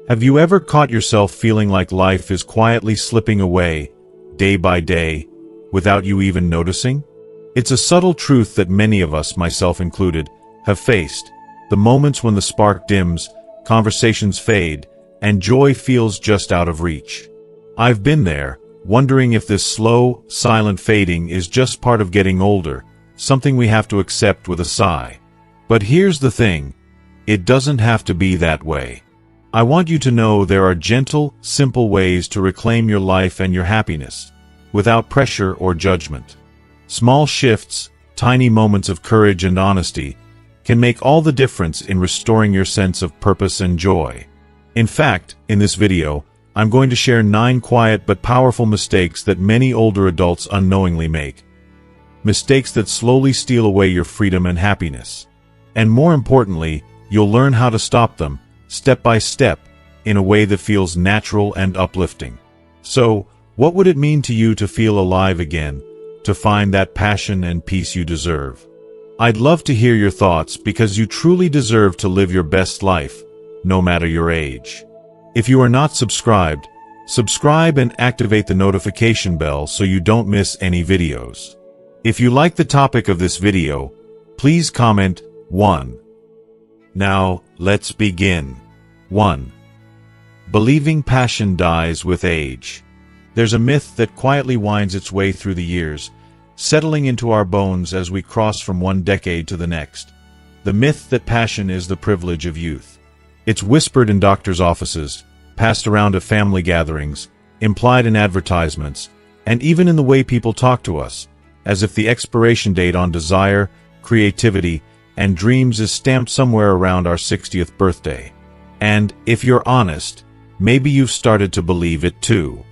Have you ever caught yourself feeling like life is quietly slipping away, day by day, without you even noticing? It's a subtle truth that many of us, myself included, have faced. The moments when the spark dims, conversations fade, and joy feels just out of reach. I've been there, wondering if this slow, silent fading is just part of getting older, something we have to accept with a sigh. But here's the thing, it doesn't have to be that way. I want you to know there are gentle, simple ways to reclaim your life and your happiness, without pressure or judgment. Small shifts, tiny moments of courage and honesty, can make all the difference in restoring your sense of purpose and joy. In fact, in this video, I'm going to share 9 quiet but powerful mistakes that many older adults unknowingly make. Mistakes that slowly steal away your freedom and happiness. And more importantly, you'll learn how to stop them, step by step, in a way that feels natural and uplifting. So, what would it mean to you to feel alive again, to find that passion and peace you deserve? I'd love to hear your thoughts because you truly deserve to live your best life, no matter your age. If you are not subscribed, subscribe and activate the notification bell so you don't miss any videos. If you like the topic of this video, please comment 1. Now, let's begin. 1. Believing passion dies with age. There's a myth that quietly winds its way through the years, settling into our bones as we cross from one decade to the next. The myth that passion is the privilege of youth. It's whispered in doctors' offices, passed around at family gatherings, implied in advertisements, and even in the way people talk to us, as if the expiration date on desire, creativity, and dreams is stamped somewhere around our 60th birthday. And, if you're honest, maybe you've started to believe it too.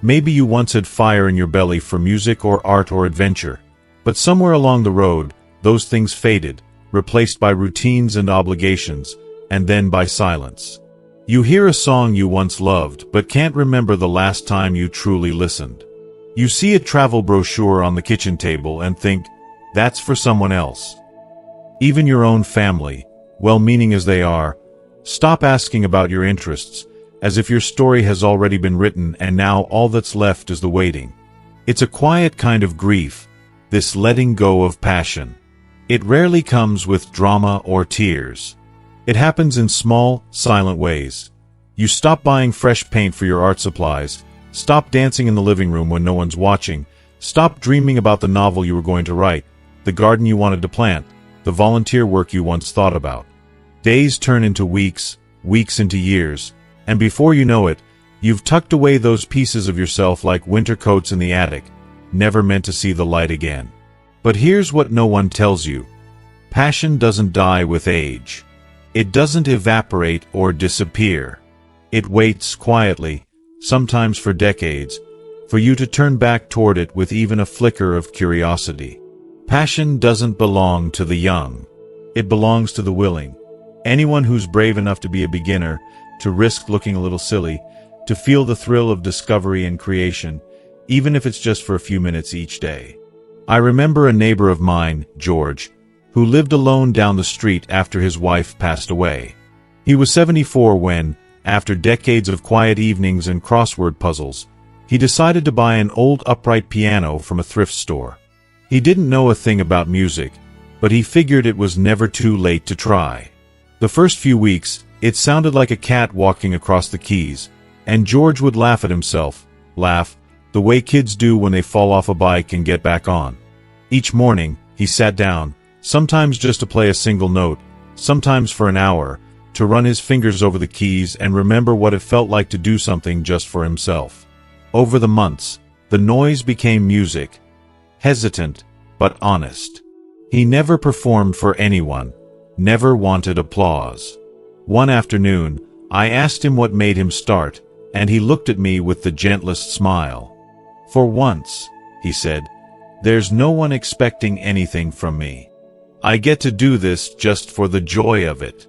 Maybe you once had fire in your belly for music or art or adventure, but somewhere along the road, those things faded, replaced by routines and obligations, and then by silence. You hear a song you once loved but can't remember the last time you truly listened. You see a travel brochure on the kitchen table and think, that's for someone else. Even your own family, well-meaning as they are, stop asking about your interests, as if your story has already been written and now all that's left is the waiting. It's a quiet kind of grief, this letting go of passion. It rarely comes with drama or tears. It happens in small, silent ways. You stop buying fresh paint for your art supplies, stop dancing in the living room when no one's watching, stop dreaming about the novel you were going to write, the garden you wanted to plant, the volunteer work you once thought about. Days turn into weeks, weeks into years, and before you know it, you've tucked away those pieces of yourself like winter coats in the attic, never meant to see the light again. But here's what no one tells you. Passion doesn't die with age. It doesn't evaporate or disappear. It waits quietly, sometimes for decades, for you to turn back toward it with even a flicker of curiosity. Passion doesn't belong to the young. It belongs to the willing. Anyone who's brave enough to be a beginner, to risk looking a little silly, to feel the thrill of discovery and creation, even if it's just for a few minutes each day. I remember a neighbor of mine, George, who lived alone down the street after his wife passed away. He was 74 when, after decades of quiet evenings and crossword puzzles, he decided to buy an old upright piano from a thrift store. He didn't know a thing about music, but he figured it was never too late to try. The first few weeks, it sounded like a cat walking across the keys, and George would laugh at himself, the way kids do when they fall off a bike and get back on. Each morning, he sat down, sometimes just to play a single note, sometimes for an hour, to run his fingers over the keys and remember what it felt like to do something just for himself. Over the months, the noise became music, hesitant, but honest. He never performed for anyone, never wanted applause. One afternoon, I asked him what made him start, and he looked at me with the gentlest smile. For once, he said, there's no one expecting anything from me. I get to do this just for the joy of it.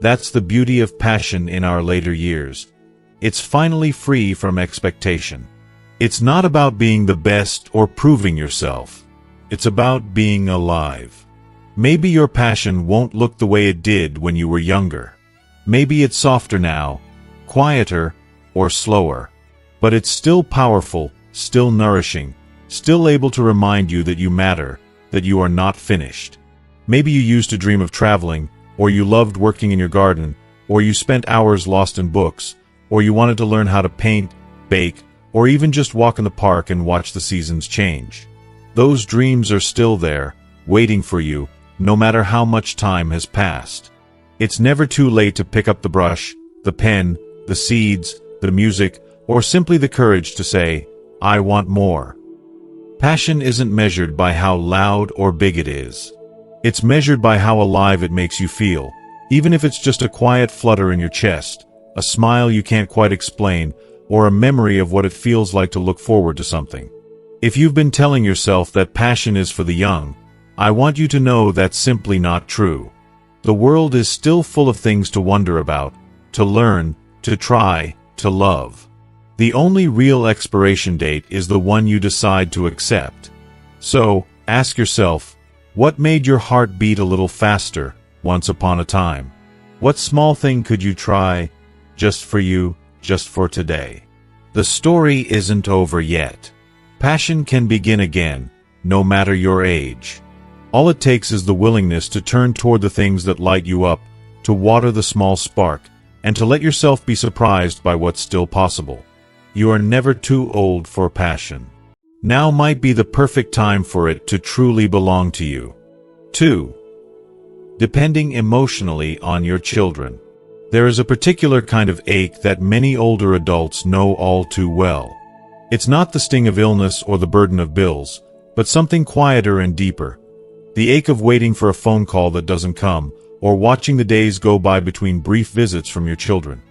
That's the beauty of passion in our later years. It's finally free from expectation. It's not about being the best or proving yourself. It's about being alive. Maybe your passion won't look the way it did when you were younger. Maybe it's softer now, quieter, or slower. But it's still powerful, still nourishing, still able to remind you that you matter, that you are not finished. Maybe you used to dream of traveling, or you loved working in your garden, or you spent hours lost in books, or you wanted to learn how to paint, bake, or even just walk in the park and watch the seasons change. Those dreams are still there, waiting for you, no matter how much time has passed. It's never too late to pick up the brush, the pen, the seeds, the music, or simply the courage to say, I want more. Passion isn't measured by how loud or big it is. It's measured by how alive it makes you feel, even if it's just a quiet flutter in your chest, a smile you can't quite explain, or a memory of what it feels like to look forward to something. If you've been telling yourself that passion is for the young, I want you to know that's simply not true. The world is still full of things to wonder about, to learn, to try, to love. The only real expiration date is the one you decide to accept. So, ask yourself, what made your heart beat a little faster once upon a time? What small thing could you try, just for you, just for today? The story isn't over yet. Passion can begin again, no matter your age. All it takes is the willingness to turn toward the things that light you up, to water the small spark, and to let yourself be surprised by what's still possible. You are never too old for passion. Now might be the perfect time for it to truly belong to you. 2. Depending emotionally on your children. There is a particular kind of ache that many older adults know all too well. It's not the sting of illness or the burden of bills, but something quieter and deeper. The ache of waiting for a phone call that doesn't come, or watching the days go by between brief visits from your children.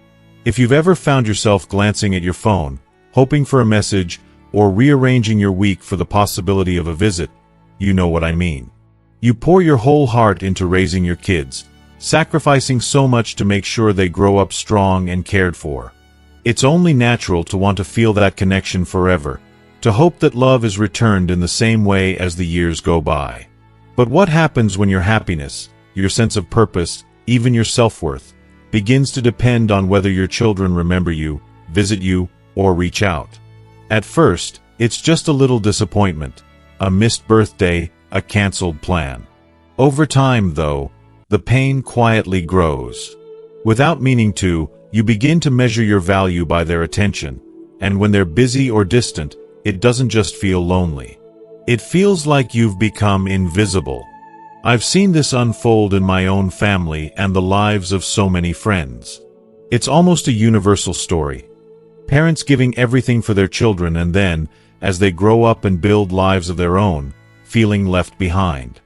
If you've ever found yourself glancing at your phone, hoping for a message, or rearranging your week for the possibility of a visit, you know what I mean. You pour your whole heart into raising your kids, sacrificing so much to make sure they grow up strong and cared for. It's only natural to want to feel that connection forever, to hope that love is returned in the same way as the years go by. But what happens when your happiness, your sense of purpose, even your self-worth, begins to depend on whether your children remember you, visit you, or reach out? At first, it's just a little disappointment, a missed birthday, a canceled plan. Over time, though, the pain quietly grows. Without meaning to, you begin to measure your value by their attention, and when they're busy or distant, it doesn't just feel lonely. It feels like you've become invisible. I've seen this unfold in my own family and the lives of so many friends. It's almost a universal story. Parents giving everything for their children and then, as they grow up and build lives of their own, feeling left behind.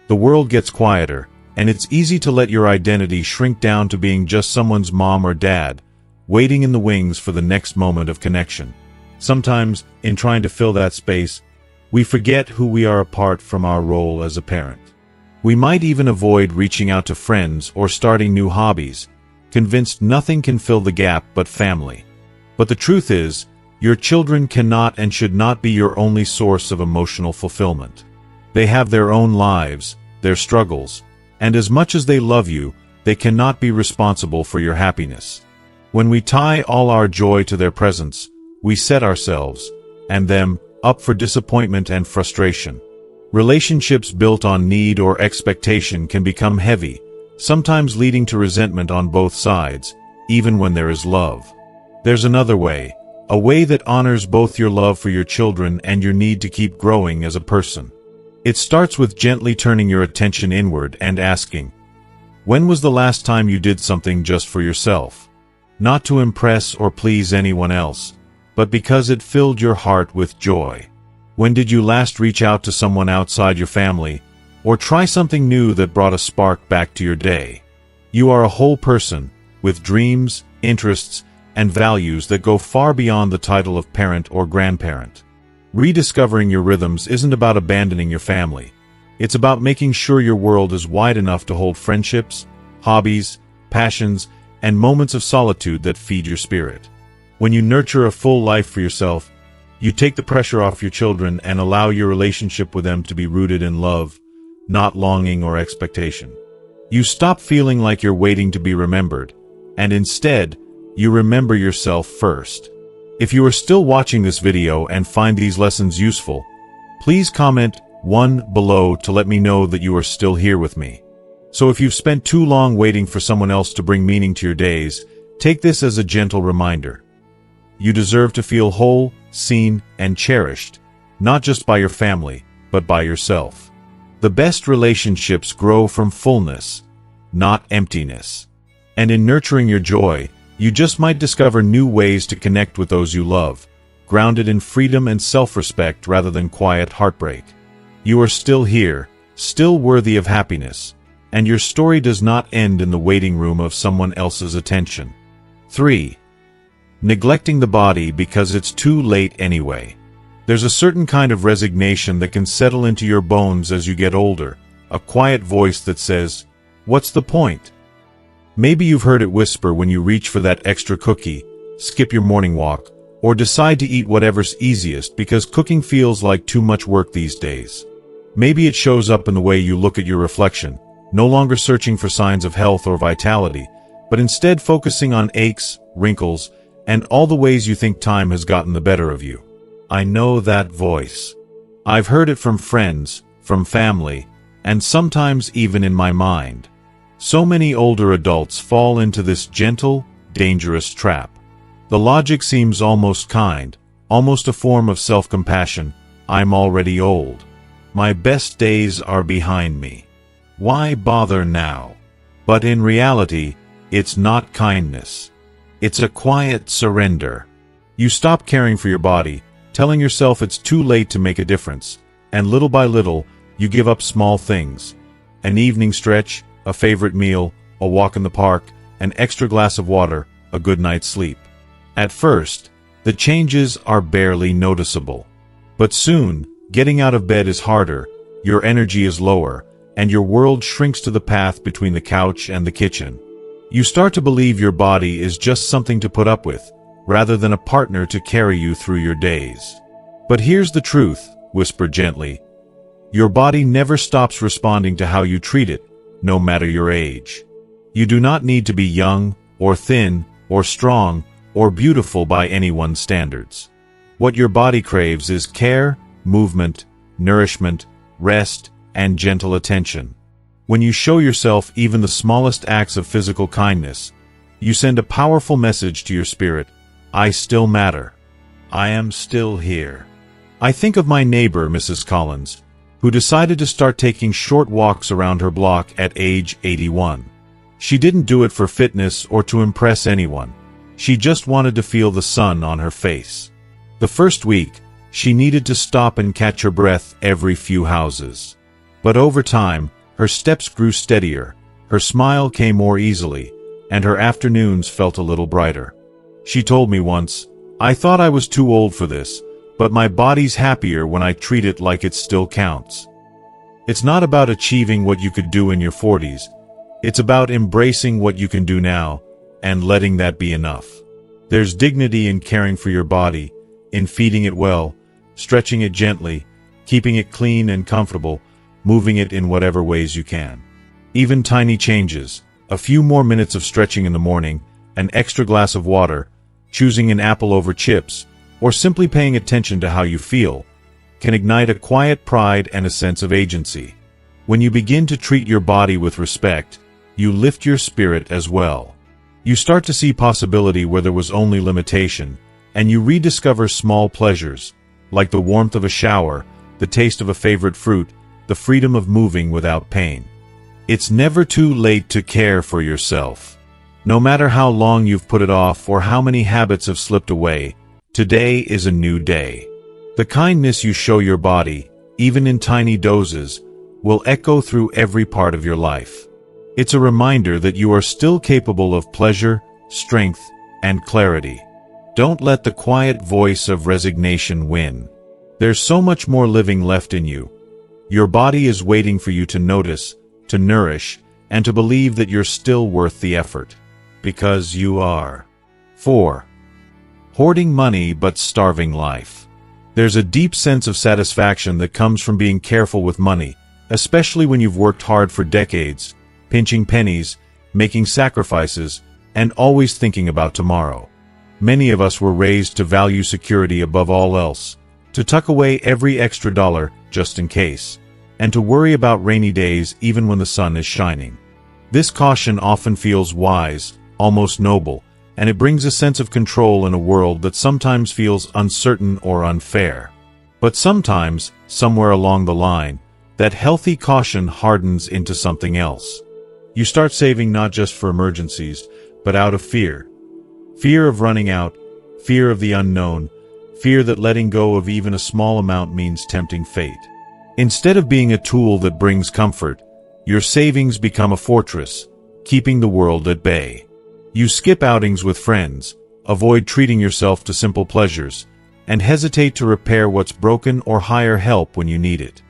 The world gets quieter, and it's easy to let your identity shrink down to being just someone's mom or dad, waiting in the wings for the next moment of connection. Sometimes, in trying to fill that space, we forget who we are apart from our role as a parent. We might even avoid reaching out to friends or starting new hobbies, convinced nothing can fill the gap but family. But the truth is, your children cannot and should not be your only source of emotional fulfillment. They have their own lives, their struggles, and as much as they love you, they cannot be responsible for your happiness. When we tie all our joy to their presence, we set ourselves, and them, up for disappointment and frustration. Relationships built on need or expectation can become heavy, sometimes leading to resentment on both sides, even when there is love. There's another way, a way that honors both your love for your children and your need to keep growing as a person. It starts with gently turning your attention inward and asking, when was the last time you did something just for yourself? Not to impress or please anyone else, but because it filled your heart with joy. When did you last reach out to someone outside your family, or try something new that brought a spark back to your day? You are a whole person, with dreams, interests, and values that go far beyond the title of parent or grandparent. Rediscovering your rhythms isn't about abandoning your family. It's about making sure your world is wide enough to hold friendships, hobbies, passions, and moments of solitude that feed your spirit. When you nurture a full life for yourself, you take the pressure off your children and allow your relationship with them to be rooted in love, not longing or expectation. You stop feeling like you're waiting to be remembered, and instead, You remember yourself first. If you are still watching this video and find these lessons useful, please comment 1 below to let me know that you are still here with me. So if you've spent too long waiting for someone else to bring meaning to your days, take this as a gentle reminder. You deserve to feel whole, seen, and cherished, not just by your family, but by yourself. The best relationships grow from fullness, not emptiness. And in nurturing your joy, you just might discover new ways to connect with those you love, grounded in freedom and self-respect rather than quiet heartbreak. You are still here, still worthy of happiness, and your story does not end in the waiting room of someone else's attention. 3. Neglecting the body because it's too late anyway. There's a certain kind of resignation that can settle into your bones as you get older, a quiet voice that says, "What's the point?" Maybe you've heard it whisper when you reach for that extra cookie, skip your morning walk, or decide to eat whatever's easiest because cooking feels like too much work these days. Maybe it shows up in the way you look at your reflection, no longer searching for signs of health or vitality, but instead focusing on aches, wrinkles, and all the ways you think time has gotten the better of you. I know that voice. I've heard it from friends, from family, and sometimes even in my mind. So many older adults fall into this gentle, dangerous trap. The logic seems almost kind, almost a form of self-compassion. I'm already old. My best days are behind me. Why bother now? But in reality, it's not kindness. It's a quiet surrender. You stop caring for your body, telling yourself it's too late to make a difference, and little by little, you give up small things. An evening stretch, a favorite meal, a walk in the park, an extra glass of water, a good night's sleep. At first, the changes are barely noticeable. But soon, getting out of bed is harder, your energy is lower, and your world shrinks to the path between the couch and the kitchen. You start to believe your body is just something to put up with, rather than a partner to carry you through your days. But here's the truth, whisper gently. Your body never stops responding to how you treat it, no matter your age. You do not need to be young, or thin, or strong, or beautiful by anyone's standards. What your body craves is care, movement, nourishment, rest, and gentle attention. When you show yourself even the smallest acts of physical kindness, you send a powerful message to your spirit. I still matter. I am still here. I think of my neighbor, Mrs. Collins, who decided to start taking short walks around her block at age 81. She didn't do it for fitness or to impress anyone. She just wanted to feel the sun on her face. The first week, she needed to stop and catch her breath every few houses. But over time, her steps grew steadier, her smile came more easily, and her afternoons felt a little brighter. She told me once, "I thought I was too old for this, but my body's happier when I treat it like it still counts." It's not about achieving what you could do in your 40s. It's about embracing what you can do now, and letting that be enough. There's dignity in caring for your body, in feeding it well, stretching it gently, keeping it clean and comfortable, moving it in whatever ways you can. Even tiny changes, a few more minutes of stretching in the morning, an extra glass of water, choosing an apple over chips, or simply paying attention to how you feel, can ignite a quiet pride and a sense of agency. When you begin to treat your body with respect, you lift your spirit as well. You start to see possibility where there was only limitation, and you rediscover small pleasures, like the warmth of a shower, the taste of a favorite fruit, the freedom of moving without pain. It's never too late to care for yourself. No matter how long you've put it off or how many habits have slipped away, today is a new day. The kindness you show your body, even in tiny doses, will echo through every part of your life. It's a reminder that you are still capable of pleasure, strength, and clarity. Don't let the quiet voice of resignation win. There's so much more living left in you. Your body is waiting for you to notice, to nourish, and to believe that you're still worth the effort. Because you are. 4. Hoarding money but starving life. There's a deep sense of satisfaction that comes from being careful with money, especially when you've worked hard for decades, pinching pennies, making sacrifices, and always thinking about tomorrow. Many of us were raised to value security above all else, to tuck away every extra dollar just in case, and to worry about rainy days even when the sun is shining. This caution often feels wise, almost noble, and it brings a sense of control in a world that sometimes feels uncertain or unfair. But sometimes, somewhere along the line, that healthy caution hardens into something else. You start saving not just for emergencies, but out of fear. Fear of running out, fear of the unknown, fear that letting go of even a small amount means tempting fate. Instead of being a tool that brings comfort, your savings become a fortress, keeping the world at bay. You skip outings with friends, avoid treating yourself to simple pleasures, and hesitate to repair what's broken or hire help when you need it.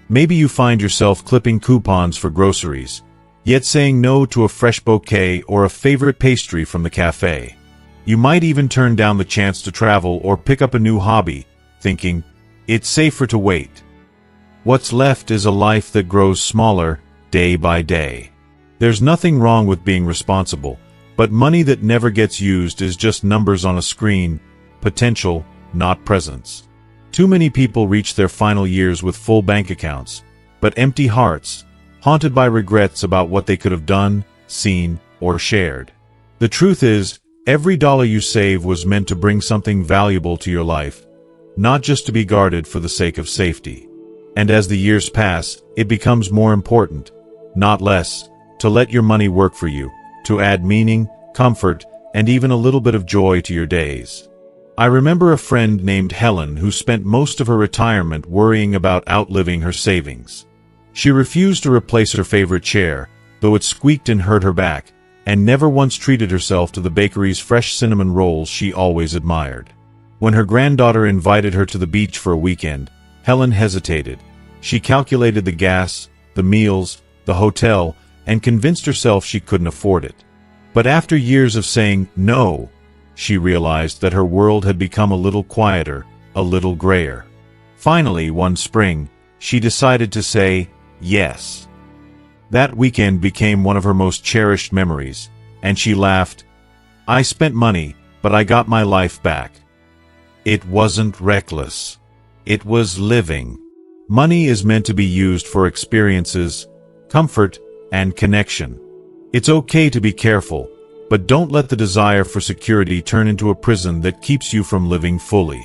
Maybe you find yourself clipping coupons for groceries, yet saying no to a fresh bouquet or a favorite pastry from the cafe. You might even turn down the chance to travel or pick up a new hobby, thinking, it's safer to wait. What's left is a life that grows smaller, day by day. There's nothing wrong with being responsible, but money that never gets used is just numbers on a screen, potential, not presence. Too many people reach their final years with full bank accounts, but empty hearts, haunted by regrets about what they could have done, seen, or shared. The truth is, every dollar you save was meant to bring something valuable to your life, not just to be guarded for the sake of safety. And as the years pass, it becomes more important, not less, to let your money work for you, to add meaning, comfort, and even a little bit of joy to your days. I remember a friend named Helen who spent most of her retirement worrying about outliving her savings. She refused to replace her favorite chair, though it squeaked and hurt her back, and never once treated herself to the bakery's fresh cinnamon rolls she always admired. When her granddaughter invited her to the beach for a weekend, Helen hesitated. She calculated the gas, the meals, the hotel, and convinced herself she couldn't afford it. But after years of saying no, she realized that her world had become a little quieter, a little grayer. Finally, one spring, she decided to say yes. That weekend became one of her most cherished memories, and she laughed. I spent money, but I got my life back. It wasn't reckless. It was living. Money is meant to be used for experiences, comfort, and connection. It's okay to be careful, but don't let the desire for security turn into a prison that keeps you from living fully.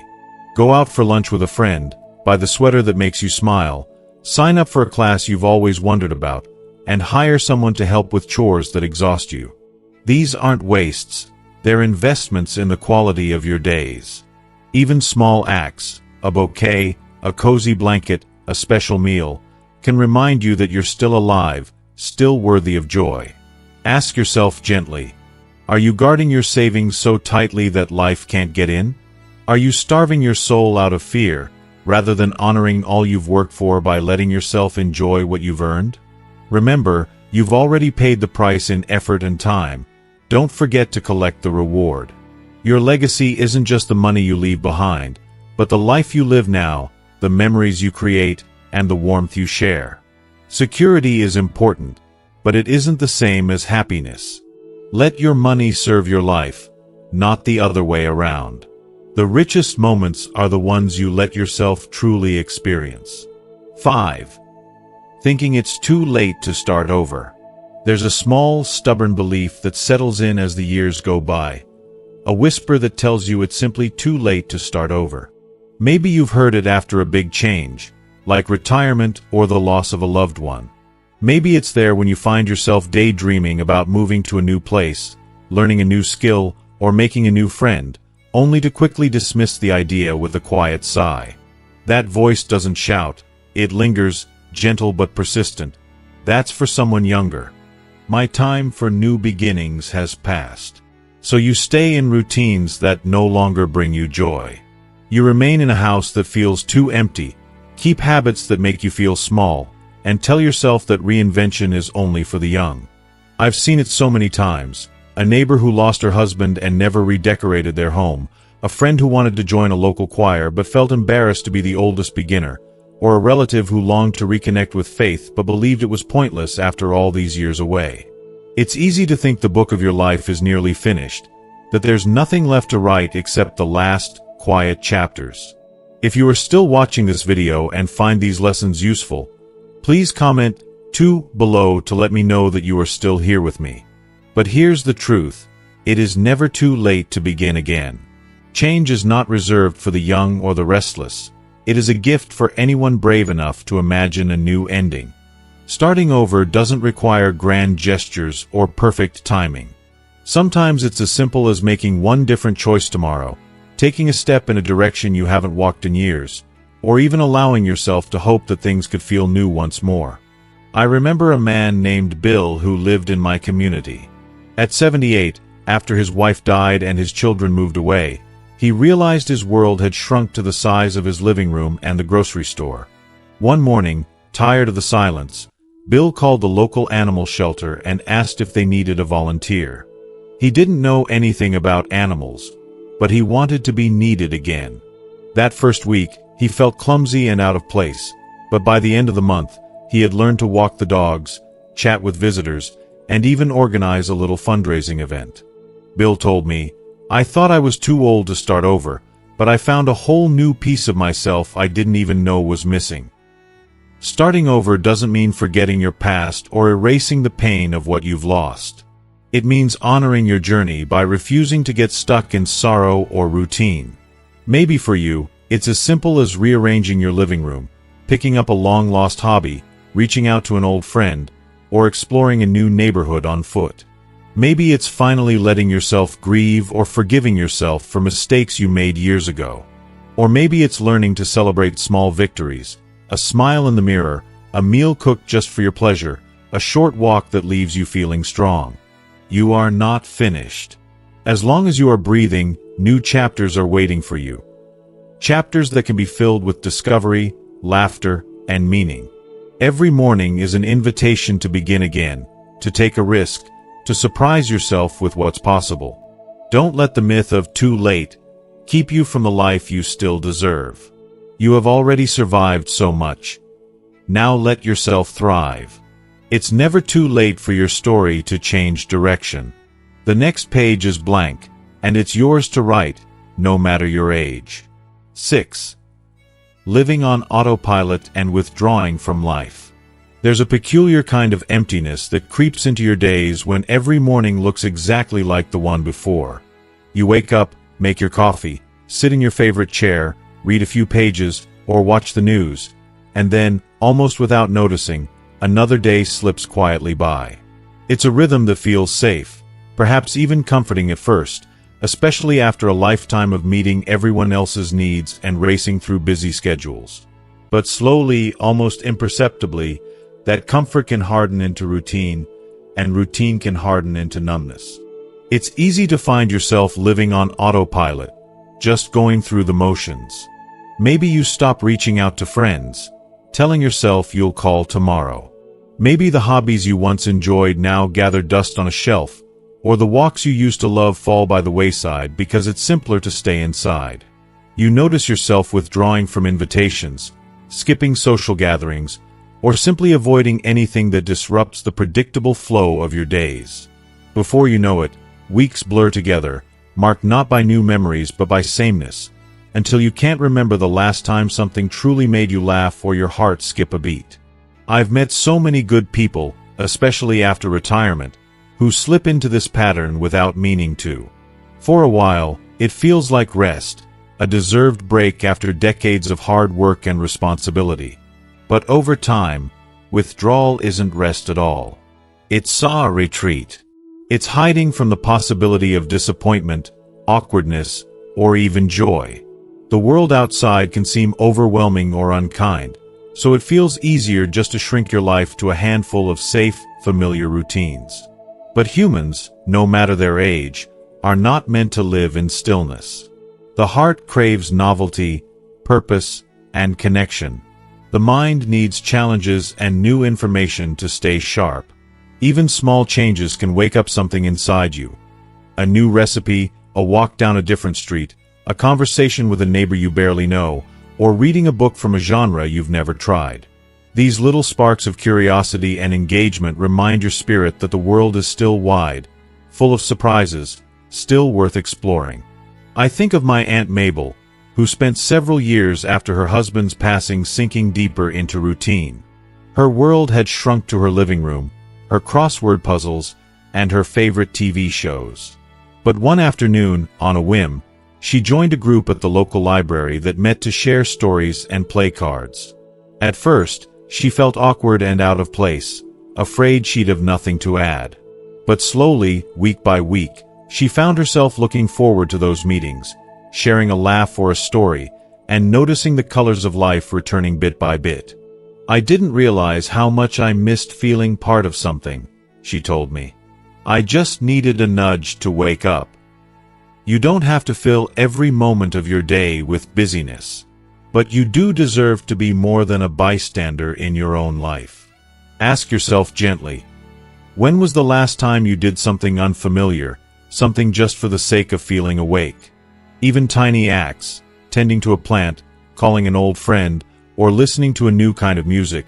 Go out for lunch with a friend, buy the sweater that makes you smile, sign up for a class you've always wondered about, and hire someone to help with chores that exhaust you. These aren't wastes, they're investments in the quality of your days. Even small acts, a bouquet, a cozy blanket, a special meal, can remind you that you're still alive, still worthy of joy. Ask yourself gently, are you guarding your savings so tightly that life can't get in? Are you starving your soul out of fear, rather than honoring all you've worked for by letting yourself enjoy what you've earned? Remember, you've already paid the price in effort and time. Don't forget to collect the reward. Your legacy isn't just the money you leave behind, but the life you live now, the memories you create, and the warmth you share. Security is important, but it isn't the same as happiness. Let your money serve your life, not the other way around. The richest moments are the ones you let yourself truly experience. 5. Thinking it's too late to start over. There's a small, stubborn belief that settles in as the years go by. A whisper that tells you it's simply too late to start over. Maybe you've heard it after a big change, like retirement or the loss of a loved one. Maybe it's there when you find yourself daydreaming about moving to a new place, learning a new skill, or making a new friend, only to quickly dismiss the idea with a quiet sigh. That voice doesn't shout, it lingers, gentle but persistent. That's for someone younger. My time for new beginnings has passed. So you stay in routines that no longer bring you joy. You remain in a house that feels too empty, keep habits that make you feel small, and tell yourself that reinvention is only for the young. I've seen it so many times. A neighbor who lost her husband and never redecorated their home, a friend who wanted to join a local choir but felt embarrassed to be the oldest beginner, or a relative who longed to reconnect with faith but believed it was pointless after all these years away. It's easy to think the book of your life is nearly finished, that there's nothing left to write except the last, quiet chapters. If you are still watching this video and find these lessons useful, please comment 2 below to let me know that you are still here with me. But here's the truth. It is never too late to begin again. Change is not reserved for the young or the restless. It is a gift for anyone brave enough to imagine a new ending. Starting over doesn't require grand gestures or perfect timing. Sometimes it's as simple as making one different choice tomorrow, taking a step in a direction you haven't walked in years, or even allowing yourself to hope that things could feel new once more. I remember a man named Bill who lived in my community. At 78, after his wife died and his children moved away, he realized his world had shrunk to the size of his living room and the grocery store. One morning, tired of the silence, Bill called the local animal shelter and asked if they needed a volunteer. He didn't know anything about animals, but he wanted to be needed again. That first week, he felt clumsy and out of place, but by the end of the month, he had learned to walk the dogs, chat with visitors, and even organize a little fundraising event. Bill told me, "I thought I was too old to start over, but I found a whole new piece of myself I didn't even know was missing." Starting over doesn't mean forgetting your past or erasing the pain of what you've lost. It means honoring your journey by refusing to get stuck in sorrow or routine. Maybe for you, it's as simple as rearranging your living room, picking up a long-lost hobby, reaching out to an old friend, or exploring a new neighborhood on foot. Maybe it's finally letting yourself grieve or forgiving yourself for mistakes you made years ago. Or maybe it's learning to celebrate small victories, a smile in the mirror, a meal cooked just for your pleasure, a short walk that leaves you feeling strong. You are not finished. As long as you are breathing, new chapters are waiting for you. Chapters that can be filled with discovery, laughter, and meaning. Every morning is an invitation to begin again, to take a risk, to surprise yourself with what's possible. Don't let the myth of too late keep you from the life you still deserve. You have already survived so much. Now let yourself thrive. It's never too late for your story to change direction. The next page is blank, and it's yours to write, no matter your age. 6. Living on autopilot and withdrawing from life. There's a peculiar kind of emptiness that creeps into your days when every morning looks exactly like the one before. You wake up, make your coffee, sit in your favorite chair, read a few pages, or watch the news, and then, almost without noticing, another day slips quietly by. It's a rhythm that feels safe, perhaps even comforting at first, especially after a lifetime of meeting everyone else's needs and racing through busy schedules. But slowly, almost imperceptibly, that comfort can harden into routine, and routine can harden into numbness. It's easy to find yourself living on autopilot, just going through the motions. Maybe you stop reaching out to friends, telling yourself you'll call tomorrow. Maybe the hobbies you once enjoyed now gather dust on a shelf, or the walks you used to love fall by the wayside because it's simpler to stay inside. You notice yourself withdrawing from invitations, skipping social gatherings, or simply avoiding anything that disrupts the predictable flow of your days. Before you know it, weeks blur together, marked not by new memories but by sameness, until you can't remember the last time something truly made you laugh or your heart skip a beat. I've met so many good people, especially after retirement, who slip into this pattern without meaning to. For a while, it feels like rest, a deserved break after decades of hard work and responsibility. But over time, withdrawal isn't rest at all. It's a retreat. It's hiding from the possibility of disappointment, awkwardness, or even joy. The world outside can seem overwhelming or unkind, so it feels easier just to shrink your life to a handful of safe, familiar routines. But humans, no matter their age, are not meant to live in stillness. The heart craves novelty, purpose, and connection. The mind needs challenges and new information to stay sharp. Even small changes can wake up something inside you. A new recipe, a walk down a different street, a conversation with a neighbor you barely know, or reading a book from a genre you've never tried. These little sparks of curiosity and engagement remind your spirit that the world is still wide, full of surprises, still worth exploring. I think of my Aunt Mabel, who spent several years after her husband's passing sinking deeper into routine. Her world had shrunk to her living room, her crossword puzzles, and her favorite TV shows. But one afternoon, on a whim, she joined a group at the local library that met to share stories and play cards. At first, she felt awkward and out of place, afraid she'd have nothing to add. But slowly, week by week, she found herself looking forward to those meetings, sharing a laugh or a story, and noticing the colors of life returning bit by bit. "I didn't realize how much I missed feeling part of something," she told me. "I just needed a nudge to wake up." You don't have to fill every moment of your day with busyness. But you do deserve to be more than a bystander in your own life. Ask yourself gently, when was the last time you did something unfamiliar, something just for the sake of feeling awake? Even tiny acts, tending to a plant, calling an old friend, or listening to a new kind of music,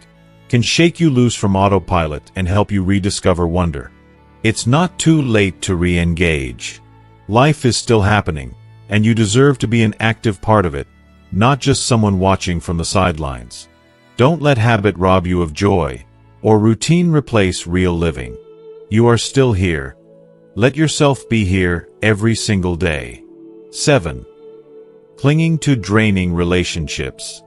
can shake you loose from autopilot and help you rediscover wonder. It's not too late to re-engage. Life is still happening, and you deserve to be an active part of it, not just someone watching from the sidelines. Don't let habit rob you of joy, or routine replace real living. You are still here. Let yourself be here every single day. 7. Clinging to draining relationships.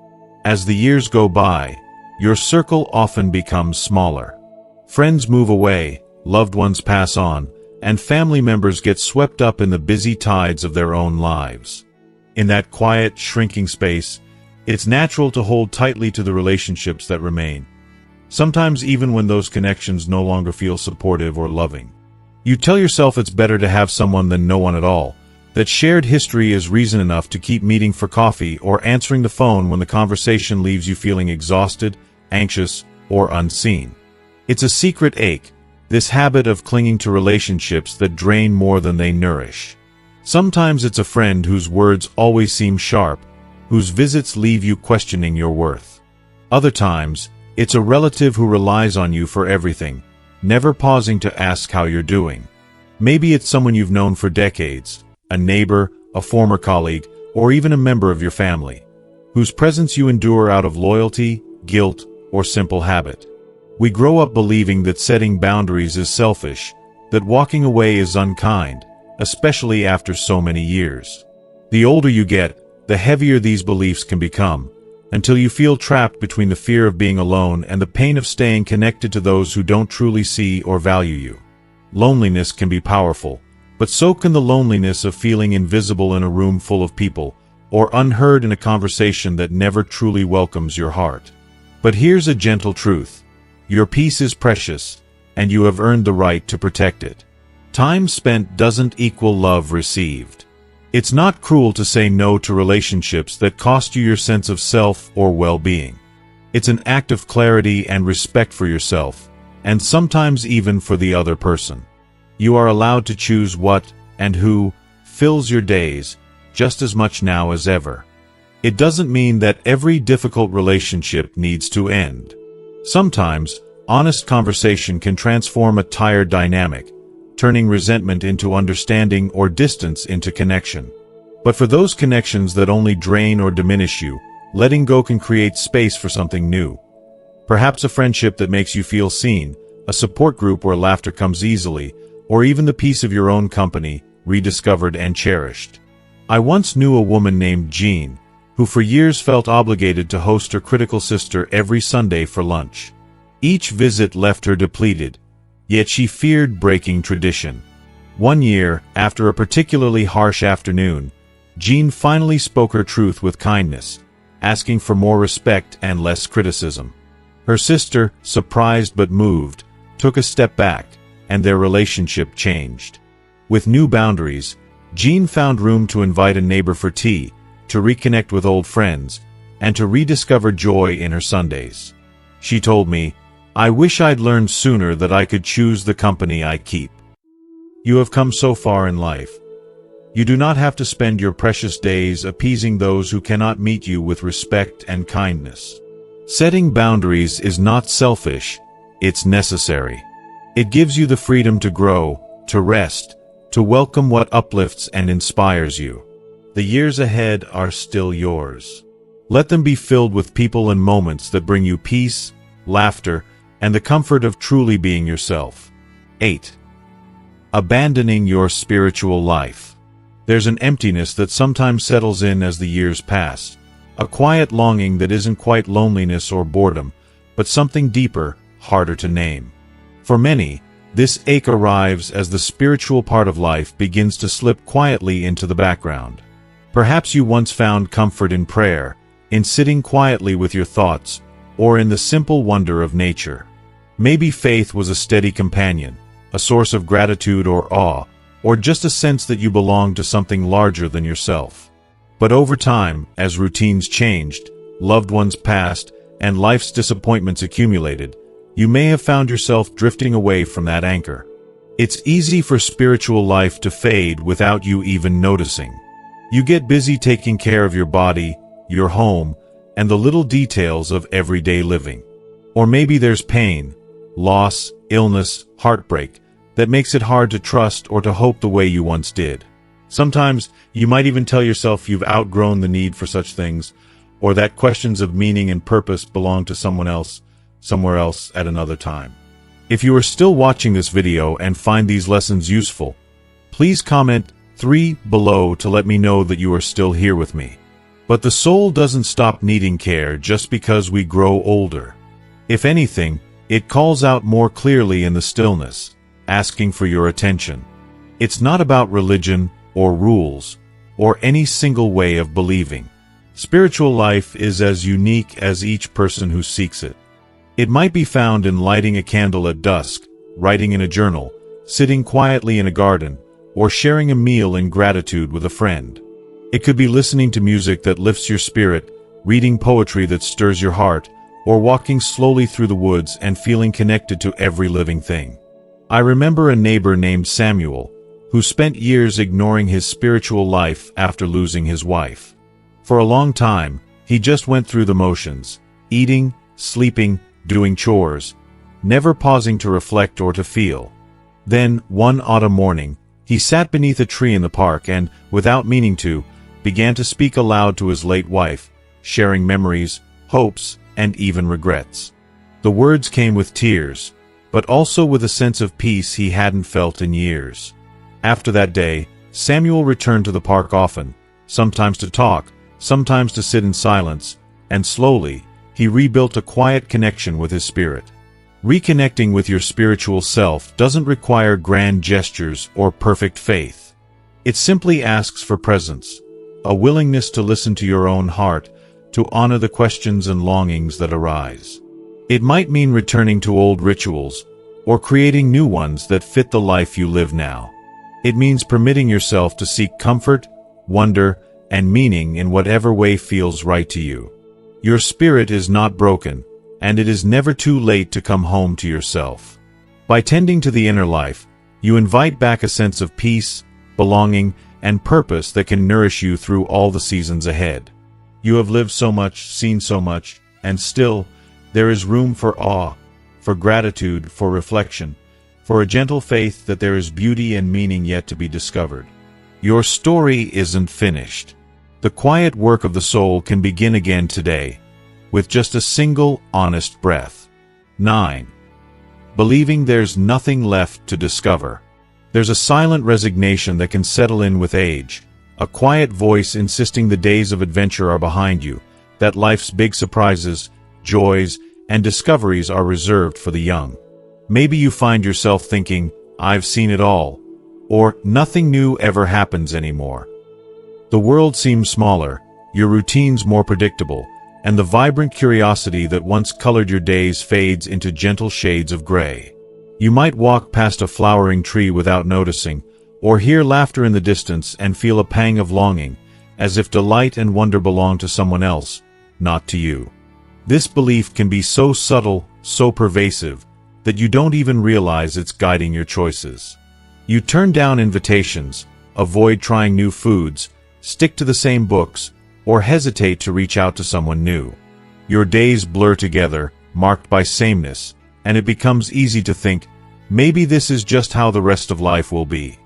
As the years go by, your circle often becomes smaller. Friends move away, loved ones pass on, and family members get swept up in the busy tides of their own lives. In that quiet, shrinking space, it's natural to hold tightly to the relationships that remain, sometimes even when those connections no longer feel supportive or loving. You tell yourself it's better to have someone than no one at all, that shared history is reason enough to keep meeting for coffee or answering the phone when the conversation leaves you feeling exhausted, anxious, or unseen. It's a secret ache, this habit of clinging to relationships that drain more than they nourish. Sometimes it's a friend whose words always seem sharp, whose visits leave you questioning your worth. Other times, it's a relative who relies on you for everything, never pausing to ask how you're doing. Maybe it's someone you've known for decades, a neighbor, a former colleague, or even a member of your family, whose presence you endure out of loyalty, guilt, or simple habit. We grow up believing that setting boundaries is selfish, that walking away is unkind, especially after so many years. The older you get, the heavier these beliefs can become, until you feel trapped between the fear of being alone and the pain of staying connected to those who don't truly see or value you. Loneliness can be powerful, but so can the loneliness of feeling invisible in a room full of people, or unheard in a conversation that never truly welcomes your heart. But here's a gentle truth. Your peace is precious, and you have earned the right to protect it. Time spent doesn't equal love received. It's not cruel to say no to relationships that cost you your sense of self or well-being. It's an act of clarity and respect for yourself, and sometimes even for the other person. You are allowed to choose what and who fills your days, just as much now as ever. It doesn't mean that every difficult relationship needs to end. Sometimes, honest conversation can transform a tired dynamic, turning resentment into understanding or distance into connection. But for those connections that only drain or diminish you, letting go can create space for something new. Perhaps a friendship that makes you feel seen, a support group where laughter comes easily, or even the peace of your own company, rediscovered and cherished. I once knew a woman named Jean, who for years felt obligated to host her critical sister every Sunday for lunch. Each visit left her depleted, yet she feared breaking tradition. One year, after a particularly harsh afternoon, Jean finally spoke her truth with kindness, asking for more respect and less criticism. Her sister, surprised but moved, took a step back, and their relationship changed. With new boundaries, Jean found room to invite a neighbor for tea, to reconnect with old friends, and to rediscover joy in her Sundays. She told me, "I wish I'd learned sooner that I could choose the company I keep." You have come so far in life. You do not have to spend your precious days appeasing those who cannot meet you with respect and kindness. Setting boundaries is not selfish, it's necessary. It gives you the freedom to grow, to rest, to welcome what uplifts and inspires you. The years ahead are still yours. Let them be filled with people and moments that bring you peace, laughter, and the comfort of truly being yourself. 8. Abandoning your spiritual life. There's an emptiness that sometimes settles in as the years pass. A quiet longing that isn't quite loneliness or boredom, but something deeper, harder to name. For many, this ache arrives as the spiritual part of life begins to slip quietly into the background. Perhaps you once found comfort in prayer, in sitting quietly with your thoughts, or in the simple wonder of nature. Maybe faith was a steady companion, a source of gratitude or awe, or just a sense that you belonged to something larger than yourself. But over time, as routines changed, loved ones passed, and life's disappointments accumulated, you may have found yourself drifting away from that anchor. It's easy for spiritual life to fade without you even noticing. You get busy taking care of your body, your home, and the little details of everyday living. Or maybe there's pain, loss, illness, heartbreak, that makes it hard to trust or to hope the way you once did. Sometimes, you might even tell yourself you've outgrown the need for such things, or that questions of meaning and purpose belong to someone else, somewhere else at another time. If you are still watching this video and find these lessons useful, please comment 3 below to let me know that you are still here with me. But the soul doesn't stop needing care just because we grow older. If anything, it calls out more clearly in the stillness, asking for your attention. It's not about religion, or rules, or any single way of believing. Spiritual life is as unique as each person who seeks it. It might be found in lighting a candle at dusk, writing in a journal, sitting quietly in a garden, or sharing a meal in gratitude with a friend. It could be listening to music that lifts your spirit, reading poetry that stirs your heart, or walking slowly through the woods and feeling connected to every living thing. I remember a neighbor named Samuel, who spent years ignoring his spiritual life after losing his wife. For a long time, he just went through the motions, eating, sleeping, doing chores, never pausing to reflect or to feel. Then, one autumn morning, he sat beneath a tree in the park and, without meaning to, began to speak aloud to his late wife, sharing memories, hopes, and even regrets. The words came with tears, but also with a sense of peace he hadn't felt in years. After that day, Samuel returned to the park often, sometimes to talk, sometimes to sit in silence, and slowly, he rebuilt a quiet connection with his spirit. Reconnecting with your spiritual self doesn't require grand gestures or perfect faith. It simply asks for presence, a willingness to listen to your own heart, to honor the questions and longings that arise. It might mean returning to old rituals, or creating new ones that fit the life you live now. It means permitting yourself to seek comfort, wonder, and meaning in whatever way feels right to you. Your spirit is not broken, and it is never too late to come home to yourself. By tending to the inner life, you invite back a sense of peace, belonging, and purpose that can nourish you through all the seasons ahead. You have lived so much, seen so much, and still, there is room for awe, for gratitude, for reflection, for a gentle faith that there is beauty and meaning yet to be discovered. Your story isn't finished. The quiet work of the soul can begin again today, with just a single, honest breath. 9. Believing there's nothing left to discover. There's a silent resignation that can settle in with age, a quiet voice insisting the days of adventure are behind you, that life's big surprises, joys, and discoveries are reserved for the young. Maybe you find yourself thinking, "I've seen it all," or "nothing new ever happens anymore." The world seems smaller, your routines more predictable, and the vibrant curiosity that once colored your days fades into gentle shades of gray. You might walk past a flowering tree without noticing, or hear laughter in the distance and feel a pang of longing, as if delight and wonder belong to someone else, not to you. This belief can be so subtle, so pervasive, that you don't even realize it's guiding your choices. You turn down invitations, avoid trying new foods, stick to the same books, or hesitate to reach out to someone new. Your days blur together, marked by sameness, and it becomes easy to think, maybe this is just how the rest of life will be.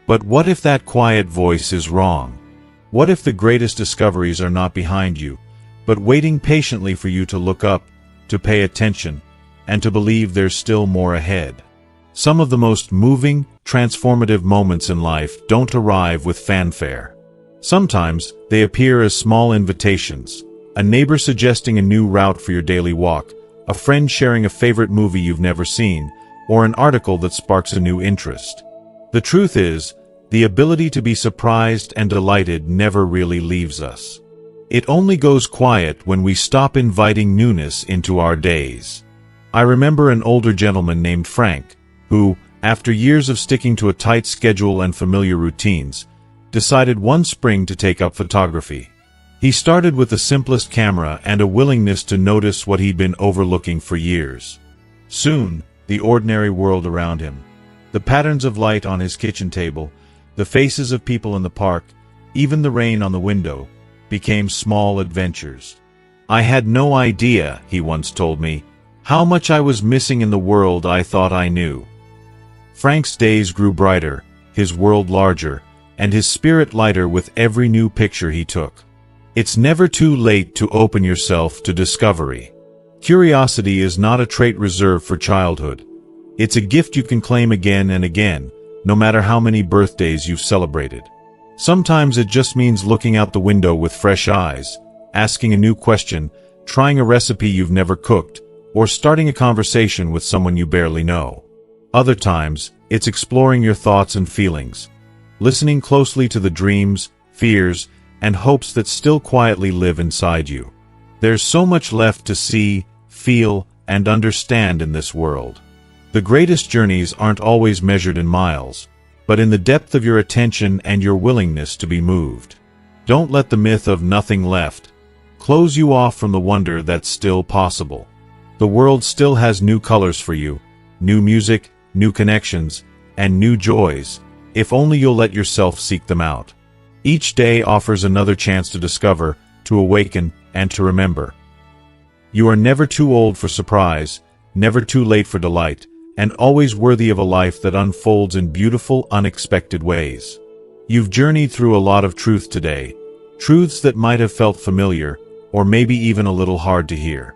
But what if that quiet voice is wrong? What if the greatest discoveries are not behind you, but waiting patiently for you to look up, to pay attention, and to believe there's still more ahead? Some of the most moving, transformative moments in life don't arrive with fanfare. Sometimes they appear as small invitations, a neighbor suggesting a new route for your daily walk, a friend sharing a favorite movie you've never seen, or an article that sparks a new interest. The truth is, the ability to be surprised and delighted never really leaves us. It only goes quiet when we stop inviting newness into our days. I remember an older gentleman named Frank, who, after years of sticking to a tight schedule and familiar routines, decided one spring to take up photography. He started with the simplest camera and a willingness to notice what he'd been overlooking for years. Soon, the ordinary world around him, the patterns of light on his kitchen table, the faces of people in the park, even the rain on the window, became small adventures. "I had no idea," he once told me, "how much I was missing in the world I thought I knew." Frank's days grew brighter, his world larger, and his spirit lighter with every new picture he took. It's never too late to open yourself to discovery. Curiosity is not a trait reserved for childhood. It's a gift you can claim again and again, no matter how many birthdays you've celebrated. Sometimes it just means looking out the window with fresh eyes, asking a new question, trying a recipe you've never cooked, or starting a conversation with someone you barely know. Other times, it's exploring your thoughts and feelings, listening closely to the dreams, fears, and hopes that still quietly live inside you. There's so much left to see, feel, and understand in this world. The greatest journeys aren't always measured in miles, but in the depth of your attention and your willingness to be moved. Don't let the myth of nothing left close you off from the wonder that's still possible. The world still has new colors for you, new music, new connections, and new joys, if only you'll let yourself seek them out. Each day offers another chance to discover, to awaken, and to remember. You are never too old for surprise, never too late for delight, and always worthy of a life that unfolds in beautiful, unexpected ways. You've journeyed through a lot of truth today, truths that might have felt familiar, or maybe even a little hard to hear.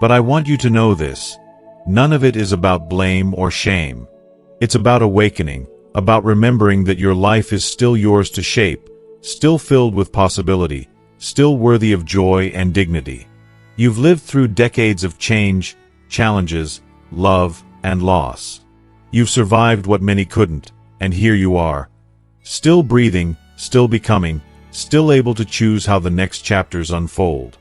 But I want you to know this: none of it is about blame or shame. It's about awakening, about remembering that your life is still yours to shape, still filled with possibility, still worthy of joy and dignity. You've lived through decades of change, challenges, love, and loss. You've survived what many couldn't, and here you are, still breathing, still becoming, still able to choose how the next chapters unfold.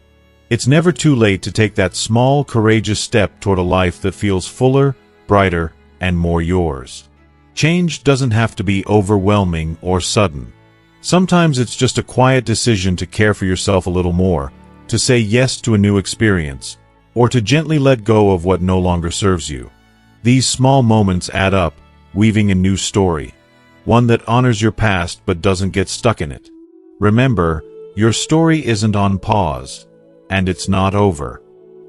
It's never too late to take that small, courageous step toward a life that feels fuller, brighter, and more yours. Change doesn't have to be overwhelming or sudden. Sometimes it's just a quiet decision to care for yourself a little more, to say yes to a new experience, or to gently let go of what no longer serves you. These small moments add up, weaving a new story, one that honors your past but doesn't get stuck in it. Remember, your story isn't on pause, and it's not over.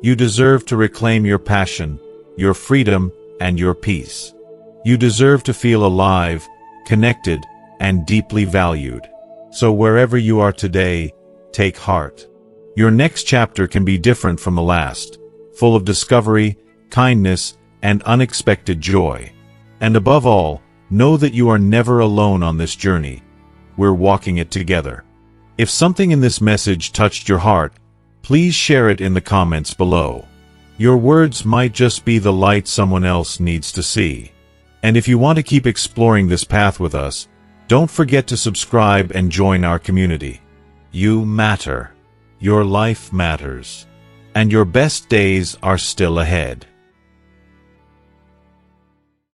You deserve to reclaim your passion, your freedom, and your peace. You deserve to feel alive, connected, and deeply valued. So wherever you are today, take heart. Your next chapter can be different from the last, full of discovery, kindness, and unexpected joy. And above all, know that you are never alone on this journey. We're walking it together. If something in this message touched your heart, please share it in the comments below. Your words might just be the light someone else needs to see. And if you want to keep exploring this path with us, don't forget to subscribe and join our community. You matter. Your life matters. And your best days are still ahead.